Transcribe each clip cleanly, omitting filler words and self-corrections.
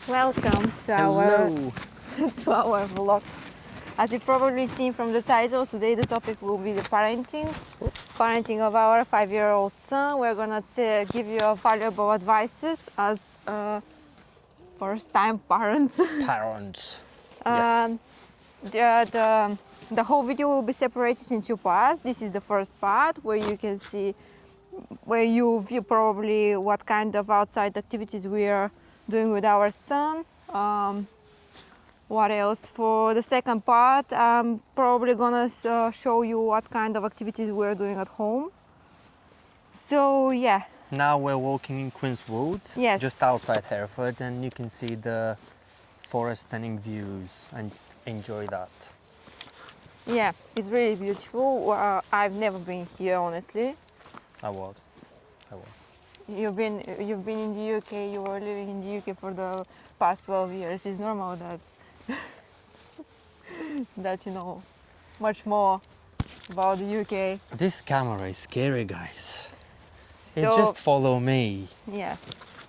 Welcome to Hello. to our vlog. As you've probably seen from the title, today the topic will be the parenting of our 5-year-old son. We're gonna give you valuable advices as first-time parents. Parents. Yes. um, the whole video will be separated in two parts. This is the first part where you can see, where you view probably what kind of outside activities we are doing with our son. What else? For the second part, I'm probably gonna show you what kind of activities we're doing at home. So yeah, Now we're walking in Queen's Road, yes. just outside Hereford, and you can see the forest stunning views and enjoy that. Yeah, it's really beautiful. I've never been here, honestly. I was. You've been in the UK. You were living in the UK for the past 12 years. It's normal that that you know much more about the UK. This camera is scary, guys. So It just follow me. yeah,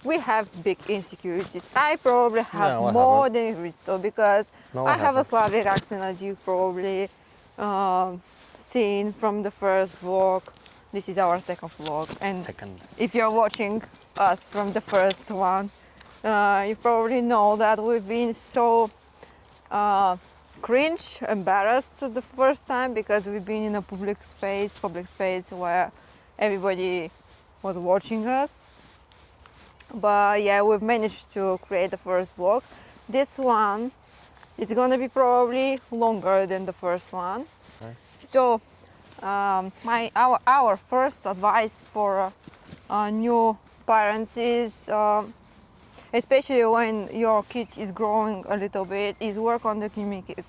we have big insecurities. I probably have No, I more haven't. than Risto because No, I have a haven't. Slavic accent, as you've probably seen from the first vlog. This is our second vlog, and Second. if you're watching us from the first one, you probably know that we've been so cringe, embarrassed the first time because we've been in a public space where everybody was watching us. But yeah, we've managed to create the first vlog. This one, it's gonna be probably longer than the first one. Right. So our first advice for new parents is, especially when your kid is growing a little bit, is work on the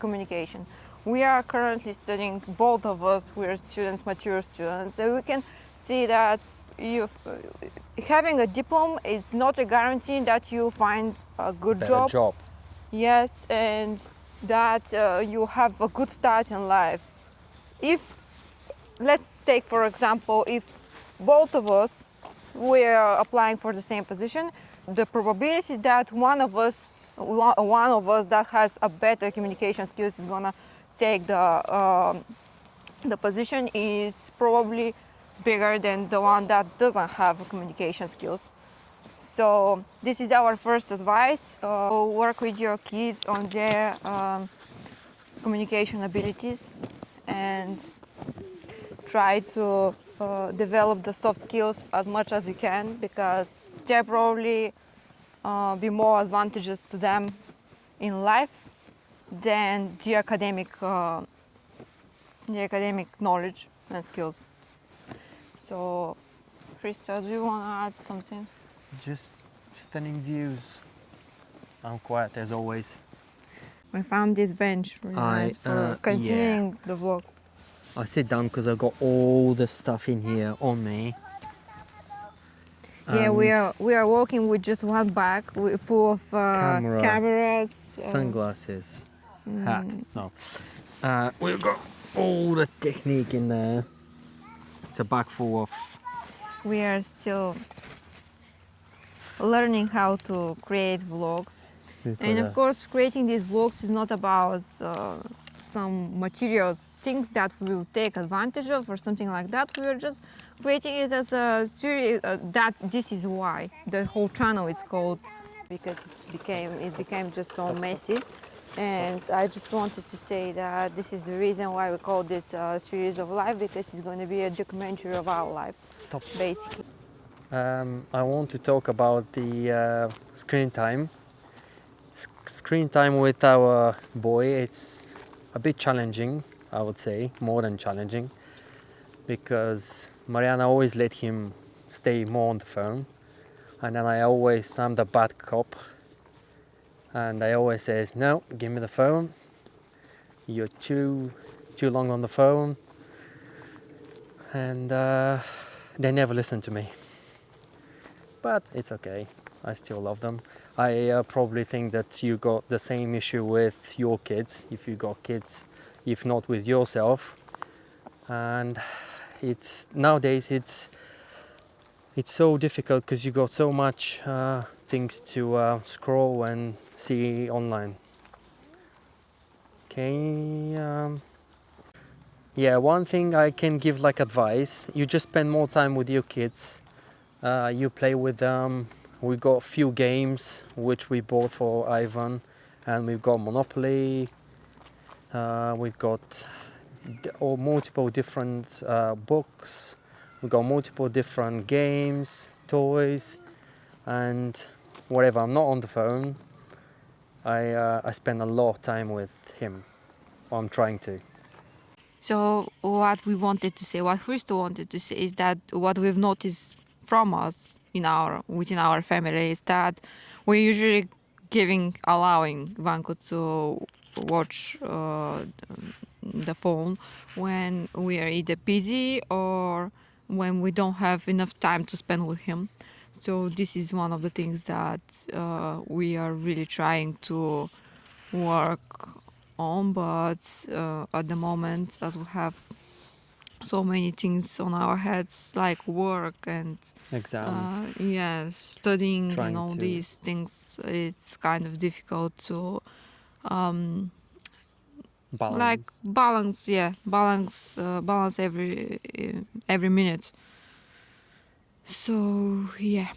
communication. We are currently studying, both of us, we're students, mature students, so we can see that having a diploma is not a guarantee that you find a good Better job. Yes, and that you have a good start in life. If, let's take for example, if both of us were applying for the same position, the probability that one of us that has a better communication skills is gonna take the position is probably bigger than the one that doesn't have communication skills. So this is our first advice. Work with your kids on their communication abilities and try to develop the soft skills as much as you can, because there probably be more advantages to them in life than the academic knowledge and skills. So, Krista, do you want to add something? Just stunning views. I'm quiet as always. We found this bench really nice for continuing the vlog. I sit down because I've got all the stuff in here on me. Yeah, we are walking with just one bag full of cameras, sunglasses, hat. No, we've got all the technique in there. It's a bag full of. We are still learning how to create vlogs, and of course, creating these vlogs is not about some materials, things that we will take advantage of or something like that. We are just creating it as a series. That this is why the whole channel is called, because it became just so messy. And I just wanted to say that this is the reason why we call this series of life, because it's going to be a documentary of our life. Stop. Basically. I want to talk about the screen time. Screen time with our boy, it's a bit challenging, I would say, more than challenging, because Mariana always let him stay more on the phone, and then I'm the bad cop, and I always says, no, give me the phone, you're too long on the phone, and they never listen to me. But it's okay, I still love them. I probably think that you got the same issue with your kids, if you got kids, if not with yourself. And nowadays it's so difficult because you got so much things to scroll and see online. Okay. Yeah, one thing I can give like advice: you just spend more time with your kids. You play with them. We got a few games which we bought for Ivan, and we've got Monopoly. We've got multiple different books. We've got multiple different games, toys, and whatever. I'm not on the phone. I spend a lot of time with him. Or I'm trying to. So what we wanted to say, what Christo wanted to say, is that what we've noticed from us within our family is that we're usually allowing Vanko to watch the phone when we are either busy or when we don't have enough time to spend with him. So this is one of the things that we are really trying to work on, but at the moment, as we have so many things on our heads, like work and Exams. studying and Trying all to- these things, it's kind of difficult to like Balance. balance every minute. So yeah.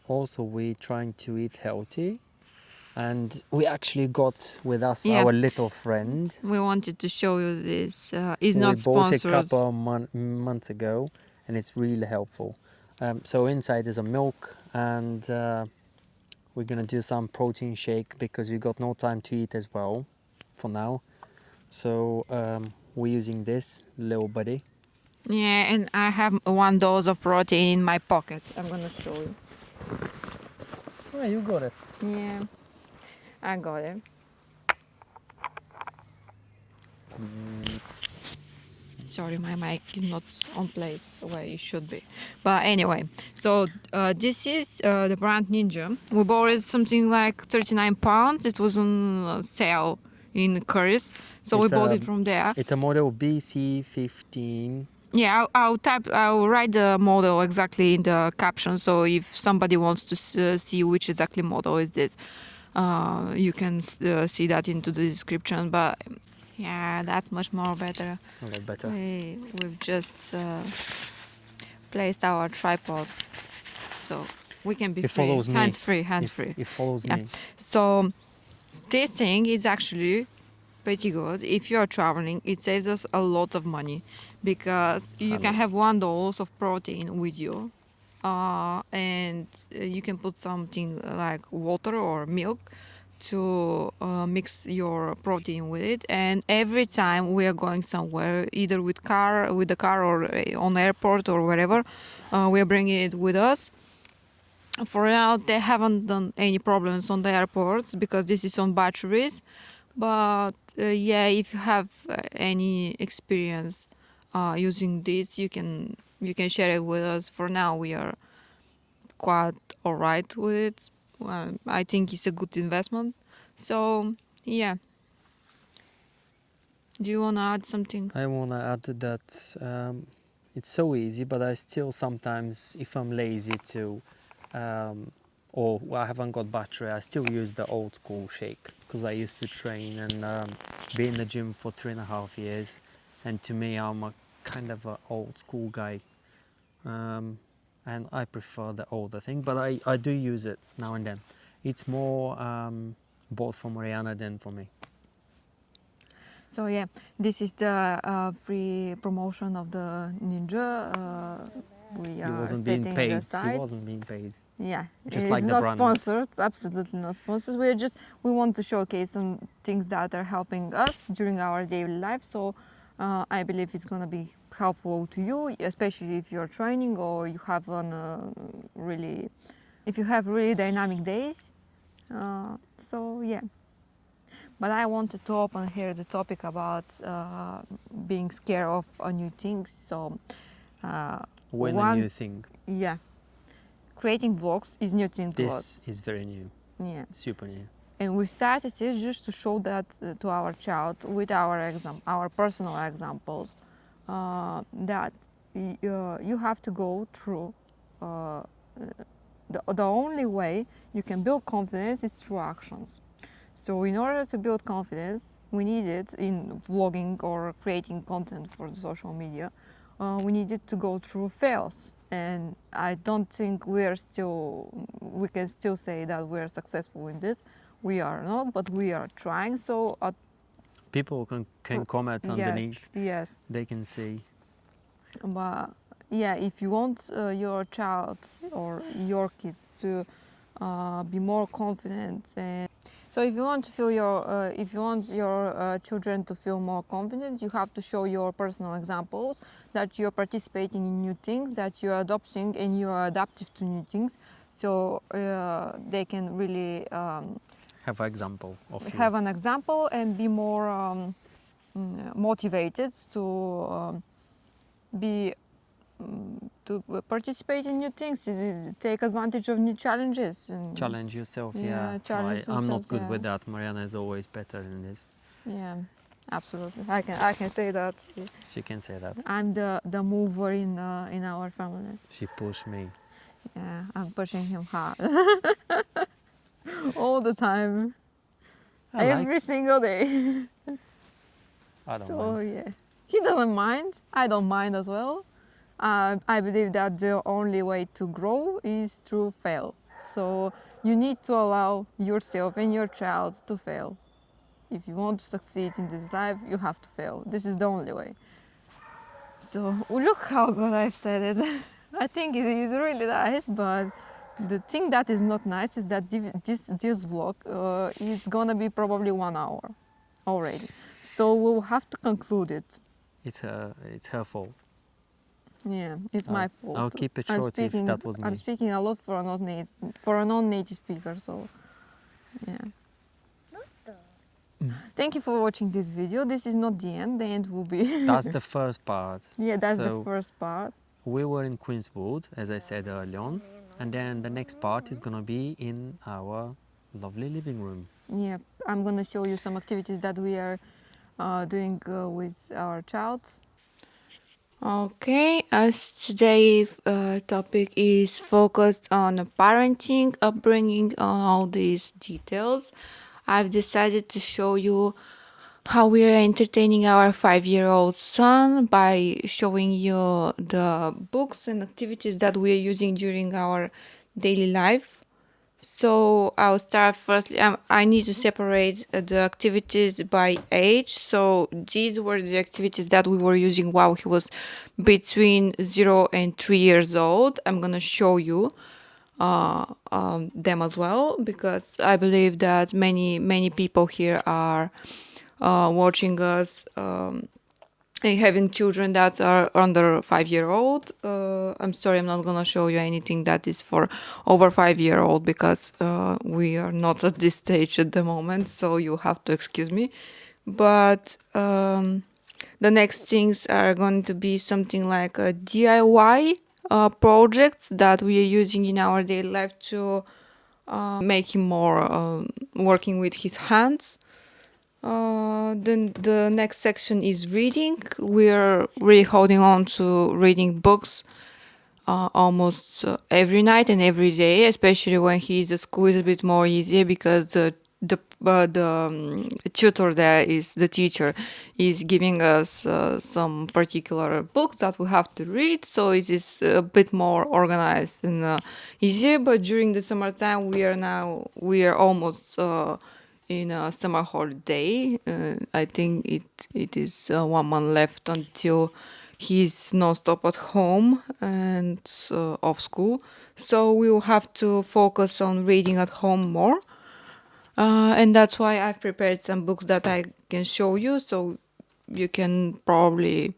Also, we're trying to eat healthy, and we actually got with us Yeah. our little friend. We wanted to show you this. It's We not bought it a sponsored. couple of months ago, and it's really helpful. So inside is a milk, and we're gonna do some protein shake because we got no time to eat as well, for now. So we're using this little buddy. Yeah, and I have 1 dose of protein in my pocket. I'm gonna show you. Oh, you got it. Yeah, I got it. Sorry, my mic is not on place where it should be. But anyway, so this is the brand Ninja. We bought it something like 39 pounds. It was on sale in Currys. So we It's bought a- it from there. It's a model BC15. Yeah, I'll write the model exactly in the caption. So if somebody wants to see which exactly model is this, you can see that into the description. But yeah, that's much more better. A lot better. We've just placed our tripod, so we can be It free, follows me. hands free, hands It- free. It follows Yeah. me. So this thing is actually pretty good. If you are traveling, it saves us a lot of money because you can have 1 dose of protein with you, and you can put something like water or milk to mix your protein with it. And every time we are going somewhere, either with the car or on airport or wherever, we are bringing it with us. For now, they haven't done any problems on the airports because this is on batteries. But yeah, if you have any experience using this, you can share it with us. For now, we are quite alright with it. I think it's a good investment. So yeah. Do you wanna add something? I want to add that it's so easy, but I still sometimes, if I'm lazy or I haven't got battery, I still use the old school shake because I used to train and be in the gym for 3.5 years. And to me, I'm a kind of an old school guy. And I prefer the older thing, but I do use it now and then. It's more both for Mariana than for me. So yeah, this is the free promotion of the Ninja. We He are wasn't being stating paid. the He site. wasn't being paid. Yeah, Just it's like the not brand. sponsored. Absolutely not sponsored. We want to showcase some things that are helping us during our daily life. So I believe it's gonna be helpful to you, especially if you're training or you have if you have really dynamic days. So yeah. But I wanted to open here the topic about being scared of new things. So When a one, new thing. yeah, creating vlogs is new thing to us. This is very new, Yeah. super new. And we started it just to show that to our child with our personal examples, that you have to go through the only way you can build confidence is through actions. So in order to build confidence, we need it in vlogging or creating content for the social media. We needed to go through fails, and I don't think we can still say that we are successful in this. We are not, but we are trying. So People can comment underneath. yes, They can see. but yeah, if you want your child or your kids to be more confident, and so if you want to feel if you want your children to feel more confident, you have to show your personal examples that you're participating in new things, that you're adopting and you're adaptive to new things, so they can really Have an example of you. have an example and be more motivated to be to participate in new things, take advantage of new challenges. And Challenge yourself, Yeah, yeah. challenge I'm not themselves, good yeah. with that. Mariana is always better in this. Yeah, absolutely. I can say that. She can say that. I'm the mover in our family. She pushed me. Yeah, I'm pushing him hard all the time, every single day. I don't So mind. yeah, he doesn't mind. I don't mind as well. I believe that the only way to grow is through fail. So you need to allow yourself and your child to fail. If you want to succeed in this life, you have to fail. This is the only way. So look how good I've said it. I think it is really nice, but the thing that is not nice is that this vlog is gonna be probably 1 hour already. So we'll have to conclude it. It's her fault. Yeah, it's my fault. I'll keep it short if that was me. I'm speaking a lot for a non-native speaker, so yeah. Thank you for watching this video. This is not the end. The end will be. That's the first part. Yeah, that's So the first part. we were in Queenswood, as I said earlier on, and then the next part is gonna be in our lovely living room. Yeah, I'm gonna show you some activities that we are doing with our child. Okay, as today's topic is focused on parenting, upbringing, on all these details, I've decided to show you how we are entertaining our 5-year-old son by showing you the books and activities that we are using during our daily life. So I'll start firstly. I need to separate the activities by age. So these were the activities that we were using while he was between 0 and 3 years old. I'm gonna show you them as well, because I believe that many people here are watching us and having children that are under 5-year-old. I'm sorry, I'm not gonna show you anything that is for over 5-year-old, because we are not at this stage at the moment, so you have to excuse me. But the next things are going to be something like a DIY projects that we are using in our daily life to make him more working with his hands. Then the next section is reading. We're really holding on to reading books almost every night and every day, especially when he's at school. Is a bit more easier because the tutor there is the teacher is giving us some particular books that we have to read, so it is a bit more organized and easier. But during the summertime, we are almost in a summer holiday. I think it is 1 month left until he's non-stop at home and off school. So we will have to focus on reading at home more. And that's why I've prepared some books that I can show you, so you can probably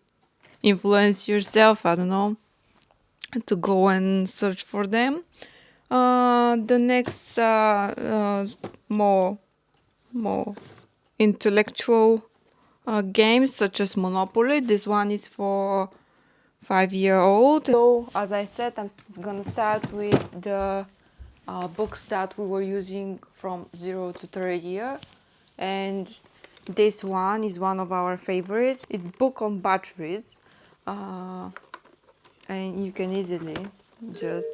influence yourself, I don't know, to go and search for them. The next more intellectual games such as Monopoly. This one is for 5-year-old. So as I said, I'm gonna start with the books that we were using from 0 to 3rd year, and this one is one of our favorites. It's book on batteries, and you can easily just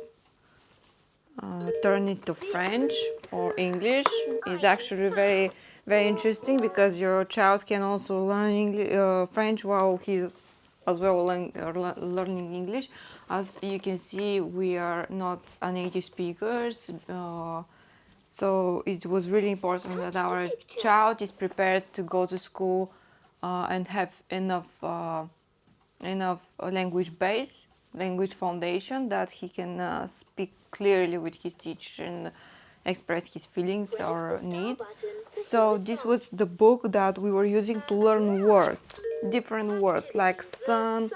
turn it to French or English is actually very interesting, because your child can also learn French while he's as well learning English. As you can see, we are not a native speakers, so it was really important that our child is prepared to go to school and have enough language base, language foundation, that he can speak clearly with his teacher and express his feelings or needs. So this was the book that we were using to learn words, different words like sun,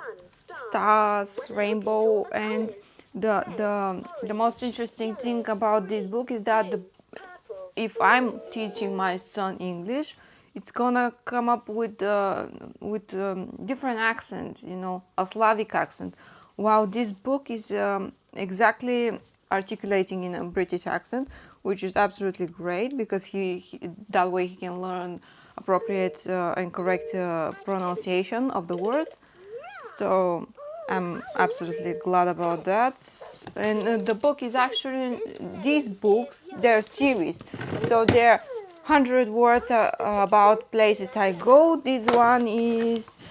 stars, rainbow. And the most interesting thing about this book is that if I'm teaching my son English, it's gonna come up with different accent, a Slavic accent. While this book is exactly articulating in a British accent, which is absolutely great, because that way he can learn appropriate and correct pronunciation of the words. So I'm absolutely glad about that. And the book is actually, these books, they're series. So they're 100 words about places I go. This one is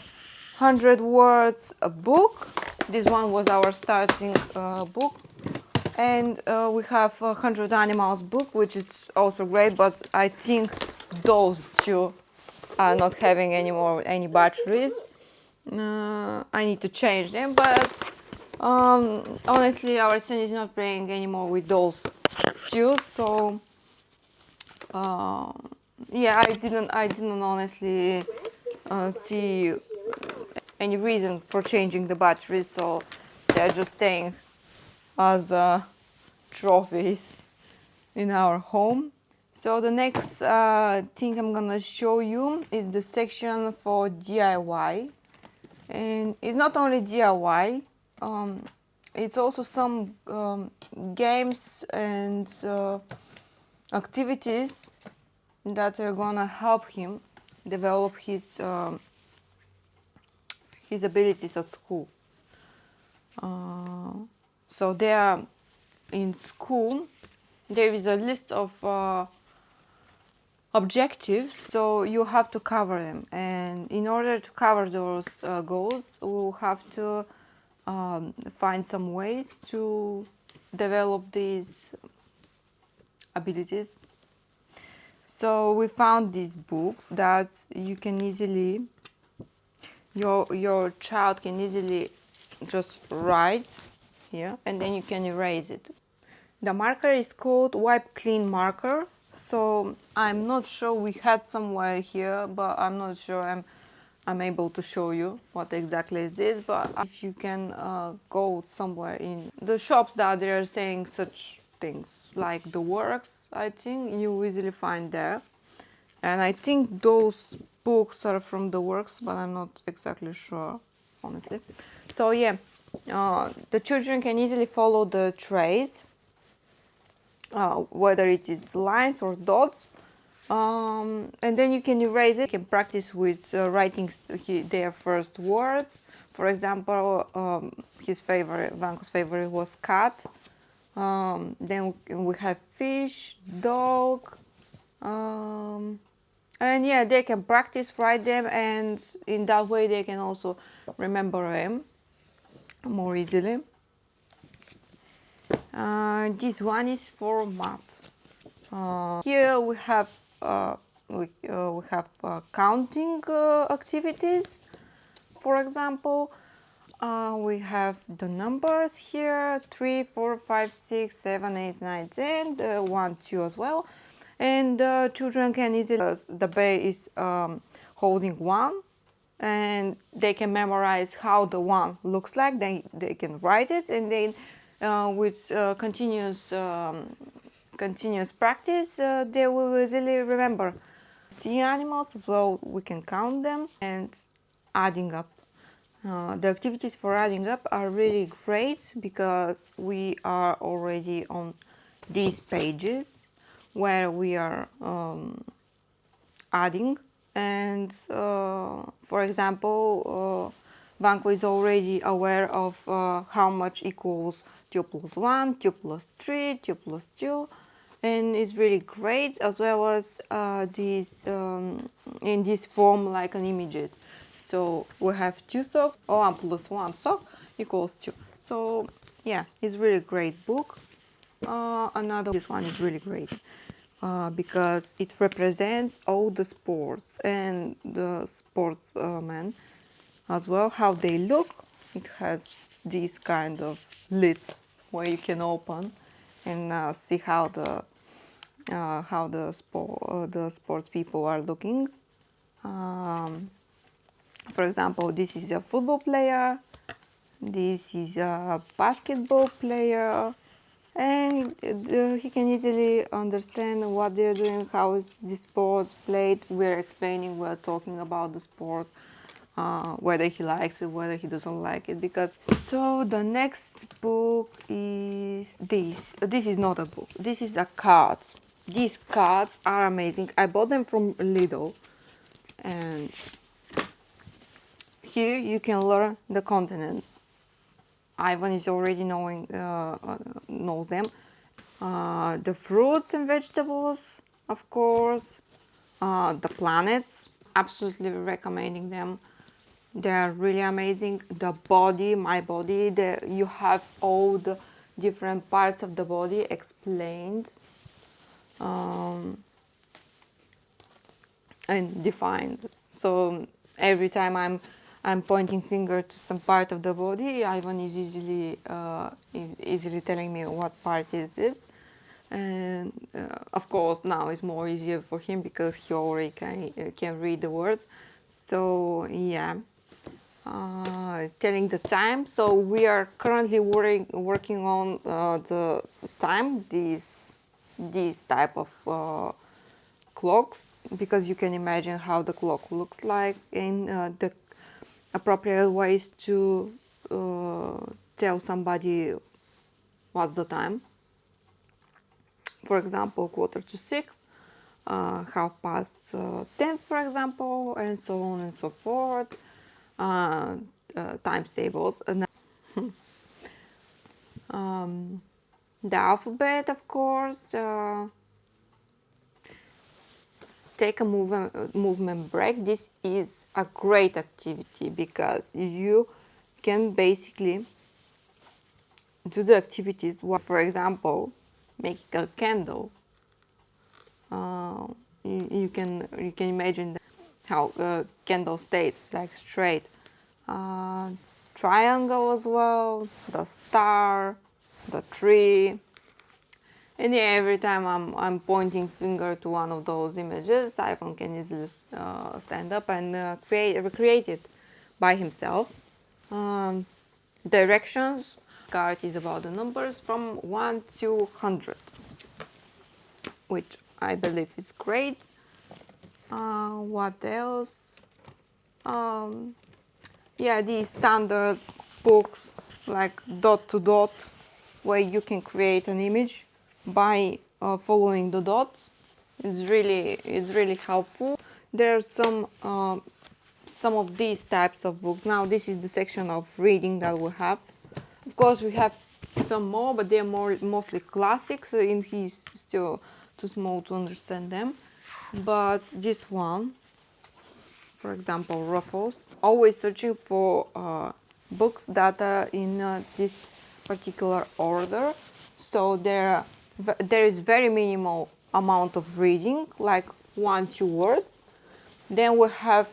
100 words a book. This one was our starting book. And we have a 100 animals book, which is also great, but I think those two are not having any batteries. I need to change them, but honestly, our son is not playing anymore with those two. So yeah, I didn't honestly see any reason for changing the batteries. So they're just staying as trophies in our home. So the next thing I'm gonna show you is the section for DIY. And it's not only DIY, it's also some games and activities that are gonna help him develop his abilities at school. So there, in school, there is a list of objectives, so you have to cover them. And in order to cover those goals, we'll have to find some ways to develop these abilities. So we found these books that you can easily, your child can easily just write here, and then you can erase it. The marker is called Wipe Clean marker. So I'm not sure, we had somewhere here, but I'm not sure I'm able to show you what exactly is this. But if you can go somewhere in the shops that they are saying such things, like the Works, I think you easily find there. And I think those books are from the Works, but I'm not exactly sure, honestly. So yeah, the children can easily follow the trace, whether it is lines or dots, and then you can erase it. You can practice with writing their first words. For example, Vanko's favorite was cat. Then we have fish, dog, and yeah, they can practice write them, and in that way they can also remember them more easily. This one is for math. Here we have counting activities. For example, we have the numbers here: 3, 4, 5, 6, 7, 8, 9, 10, 1, 2 as well. And children can easily, the bear is holding 1, and they can memorize how the 1 looks like. They can write it, and then with continuous practice, they will easily remember. Sea animals as well, we can count them, and adding up. The activities for adding up are really great, because we are already on these pages where we are adding. And for example, Vanko is already aware of how much equals 2 plus 1, 2 plus 3, 2 plus 2, and it's really great, as well as this in this form like an images. So we have 2 socks, or 1 plus 1 sock equals 2. So yeah, it's really great book. This one is really great because it represents all the sports and the sportsmen as well, how they look. It has these kind of lids where you can open and see how the sports people are looking. For example, this is a football player, this is a basketball player, and he can easily understand what they're doing, how is the sport played. We're explaining, we're talking about the sport, whether he likes it, whether he doesn't like it. Because so the next book is this. This is not a book. This is a cards. These cards are amazing. I bought them from Lidl, and here you can learn the continents. Ivan is already knows them. The fruits and vegetables, of course. The planets, absolutely recommending them. They are really amazing. The body, my body, you have all the different parts of the body explained and defined. So every time I'm pointing finger to some part of the body, Ivan is easily telling me what part is this. And of course now it's more easier for him because he already can read the words. So yeah, telling the time. So we are currently working on the time, these type of clocks, because you can imagine how the clock looks like, in the appropriate ways to tell somebody what's the time. For example, 5:45, 10:30, for example, and so on and so forth. Times tables. And the alphabet, of course. Take a movement break. This is a great activity because you can basically do the activities. For example, making a candle. You can imagine how candle stays like straight. Triangle as well, the star, the tree. And yeah, every time I'm pointing finger to one of those images, Ivan can easily stand up and recreate it by himself. Directions. Card is about the numbers from 1 to 100, which I believe is great. What else? Yeah, these standards books like dot to dot, where you can create an image by following the dots. It's really helpful. There are some of these types of books. Now this is the section of reading that we have. Of course, we have some more, but they're mostly classics, and he's still too small to understand them. But this one, for example, Ruffles, always searching for books that are in this particular order. So there is very minimal amount of reading, like 1-2 words. Then we have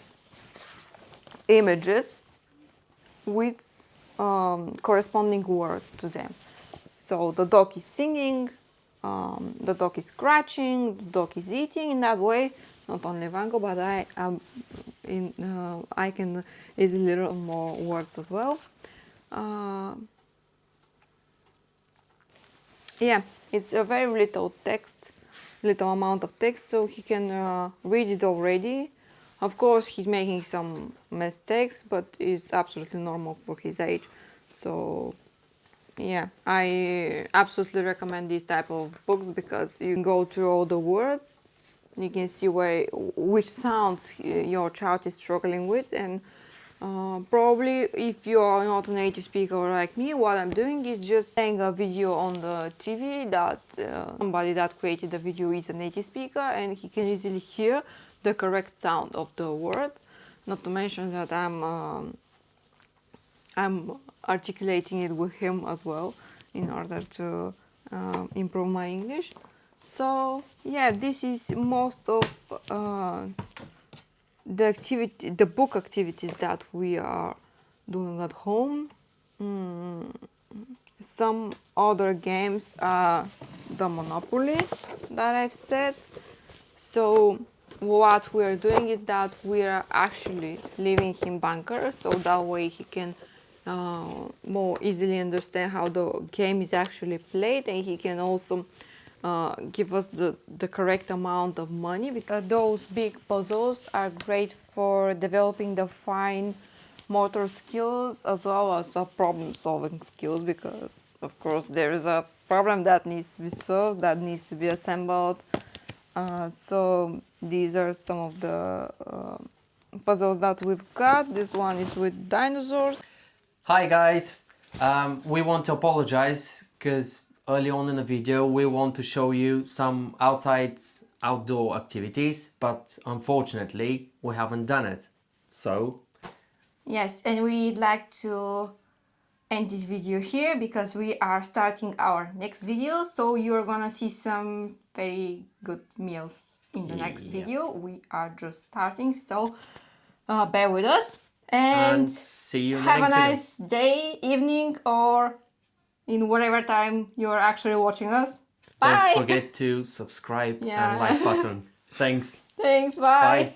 images with corresponding word to them. So the dog is singing, the dog is scratching, the dog is eating. In that way, not only Vanko, but I can easily learn more words as well. Yeah, it's a very little amount of text, so he can read it already. Of course, he's making some mistakes, but it's absolutely normal for his age. So yeah, I absolutely recommend these type of books because you can go through all the words, you can see which sounds your child is struggling with, and Probably if you are not a native speaker like me, what I'm doing is just playing a video on the TV that somebody that created the video is a native speaker and he can easily hear the correct sound of the word. Not to mention that I'm articulating it with him as well in order to improve my English. So yeah, this is most of the book activities that we are doing at home. Some other games are the Monopoly that I've said. So what we're doing is that we are actually leaving him bunker, so that way he can more easily understand how the game is actually played, and he can also give us the correct amount of money, because those big puzzles are great for developing the fine motor skills as well as the problem solving skills, because of course there is a problem that needs to be solved, that needs to be assembled. So these are some of the puzzles that we've got. This one is with dinosaurs. Hi guys, we want to apologize because early on in the video we want to show you some outdoor activities, but unfortunately we haven't done it. So Yes, and we'd like to end this video here because we are starting our next video. So you're gonna see some very good meals in the next Yeah. video. We are just starting, so bear with us. and And see you in the have a next video. nice day, evening, or in whatever time you're actually watching us. Bye! Don't forget to subscribe Yeah. and like button. Thanks. Thanks, bye. Bye.